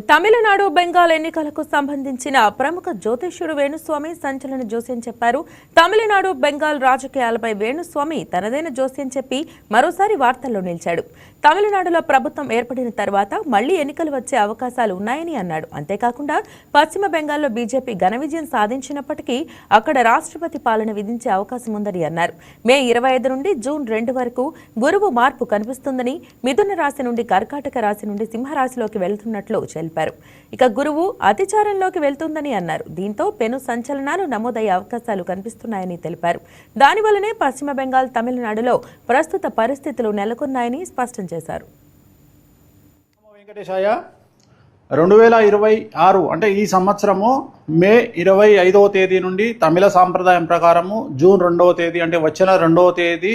తమిళనాడు బెంగాల్ ఎన్నికలకు సంబంధించిన ప్రముఖ జ్యోతిష్యుడు వేణుస్వామి సంచలన జోస్యం చెప్పారు. తమిళనాడు బెంగాల్ రాజకీయాలపై వేణుస్వామి తనదైన జోస్యం చెప్పి మరోసారి వార్తల్లో నిలిచాడు. తమిళనాడులో ప్రభుత్వం ఏర్పడిన తర్వాత మళ్లీ ఎన్నికలు వచ్చే అవకాశాలు ఉన్నాయని అన్నాడు. అంతేకాకుండా పశ్చిమ బెంగాల్లో బీజేపీ ఘన విజయం సాధించినప్పటికీ అక్కడ రాష్ట్రపతి పాలన విధించే అవకాశం ఉందని అన్నారు. మే 25 నుండి జూన్ 2 వరకు గురువు మార్పు కనిపిస్తుందని, మిథున రాశి నుండి కర్కాటక రాశి నుండి సింహరాశిలోకి వెళ్తున్నట్లు తెలిపారు. ఇక గురువు అతిచారంలోకి వెళ్తుందని అన్నారు. దీంతో పెను సంచలనాలు నమోదయ్యే అవకాశాలు కనిపిస్తున్నాయని తెలిపారు. దానివల్లనే పశ్చిమ బెంగాల్, తమిళనాడులో ప్రస్తుత పరిస్థితులు నెలకొన్నాయని స్పష్టం చేశారు. 2026 అంటే ఈ సంవత్సరము మే 25వ తేదీ నుండి తమిళ సాంప్రదాయం ప్రకారము జూన్ 2వ తేదీ అంటే వచ్చిన 2వ తేదీ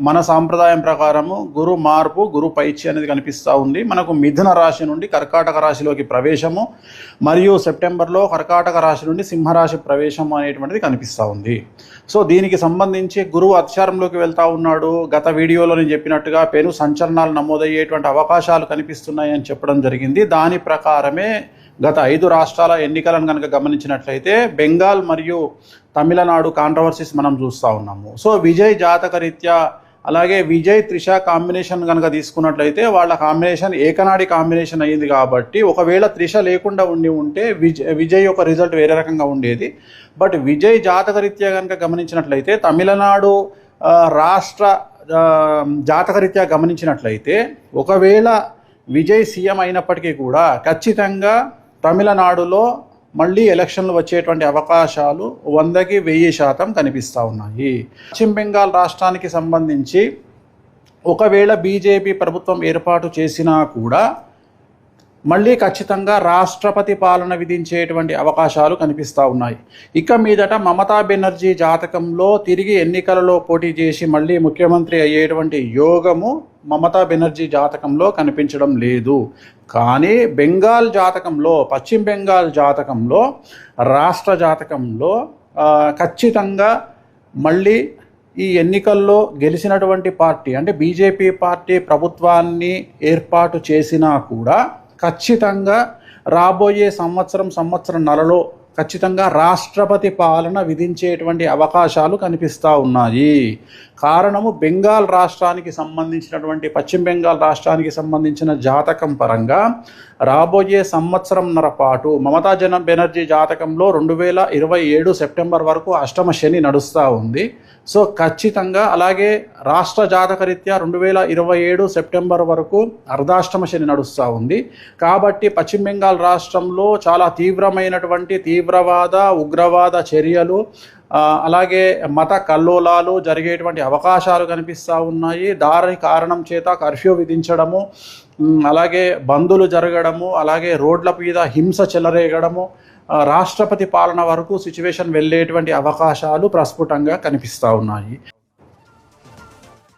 మన సాంప్రదాయం ప్రకారము గురు మార్పు, గురు పైచ్య అనేది కనిపిస్తూ ఉంది. మనకు మిథున రాశి నుండి కర్కాటక రాశిలోకి ప్రవేశము మరియు సెప్టెంబర్లో కర్కాటక రాశి నుండి సింహరాశి ప్రవేశం అనేటువంటిది కనిపిస్తూ ఉంది. సో దీనికి సంబంధించి గురువు అతిచారంలోకి వెళ్తూ ఉన్నాడు. గత వీడియోలో నేను చెప్పినట్టుగా పెను సంచలనాలు నమోదయ్యేటువంటి అవకాశాలు కనిపిస్తున్నాయని చెప్పడం జరిగింది. దాని ప్రకారమే గత 5 రాష్ట్రాల ఎన్నికలను కనుక గమనించినట్లయితే బెంగాల్ మరియు తమిళనాడు కాంట్రవర్సీస్ మనం చూస్తూ ఉన్నాము. సో విజయ్ జాతక రీత్యా అలాగే విజయ్ త్రిష కాంబినేషన్ కనుక తీసుకున్నట్లయితే వాళ్ళ కాంబినేషన్ ఏకనాడి కాంబినేషన్ అయ్యింది. కాబట్టి ఒకవేళ త్రిష లేకుండా ఉంటే విజయ్ యొక్క రిజల్ట్ వేరే రకంగా ఉండేది. బట్ విజయ్ జాతక రీత్యా కనుక గమనించినట్లయితే తమిళనాడు రాష్ట్ర జాతక రీత్యా గమనించినట్లయితే ఒకవేళ విజయ్ సీఎం అయినప్పటికీ కూడా ఖచ్చితంగా తమిళనాడులో మళ్ళీ ఎలక్షన్లు వచ్చేటువంటి అవకాశాలు 100కి 1000% కనిపిస్తూ ఉన్నాయి. పశ్చిమ బెంగాల్ రాష్ట్రానికి సంబంధించి ఒకవేళ బీజేపీ ప్రభుత్వం ఏర్పాటు చేసినా కూడా మళ్ళీ ఖచ్చితంగా రాష్ట్రపతి పాలన విధించేటువంటి అవకాశాలు కనిపిస్తూ ఉన్నాయి. ఇక మీదట మమతా బెనర్జీ జాతకంలో తిరిగి ఎన్నికలలో పోటీ చేసి మళ్ళీ ముఖ్యమంత్రి అయ్యేటువంటి యోగము మమతా బెనర్జీ జాతకంలో కనిపించడం లేదు. కానీ బెంగాల్ జాతకంలో, పశ్చిమ బెంగాల్ జాతకంలో, రాష్ట్ర జాతకంలో ఖచ్చితంగా మళ్ళీ ఈ ఎన్నికల్లో గెలిచినటువంటి పార్టీ అంటే బీజేపీ పార్టీ ప్రభుత్వాన్ని ఏర్పాటు చేసినా కూడా ఖచ్చితంగా రాబోయే సంవత్సరంన్నరలో ఖచ్చితంగా రాష్ట్రపతి పాలన విధించేటువంటి అవకాశాలు కనిపిస్తూ ఉన్నాయి. కారణము బెంగాల్ రాష్ట్రానికి సంబంధించినటువంటి పశ్చిమ బెంగాల్ రాష్ట్రానికి సంబంధించిన జాతకం పరంగా రాబోయే సంవత్సరంన్నర పాటు మమతా బెనర్జీ జాతకంలో 2027 సెప్టెంబర్ వరకు అష్టమ శని నడుస్తూ ఉంది. సో ఖచ్చితంగా అలాగే రాష్ట్ర జాతకరీత్యా 2027 సెప్టెంబర్ వరకు అర్ధాష్టమ శని నడుస్తూ ఉంది. కాబట్టి పశ్చిమ బెంగాల్ రాష్ట్రంలో చాలా తీవ్రమైనటువంటి తీవ్రవాద, ఉగ్రవాద చర్యలు అలాగే మత కల్లోలాలు జరిగేటువంటి అవకాశాలు కనిపిస్తూ ఉన్నాయి. దాని కారణం చేత కర్ఫ్యూ విధించడము, అలాగే బందులు జరగడము, అలాగే రోడ్ల మీద హింస చెలరేగడము, రాష్ట్రపతి పాలన వరకు సిచ్యువేషన్ వెళ్ళేటువంటి అవకాశాలు ప్రస్ఫుటంగా కనిపిస్తూ ఉన్నాయి.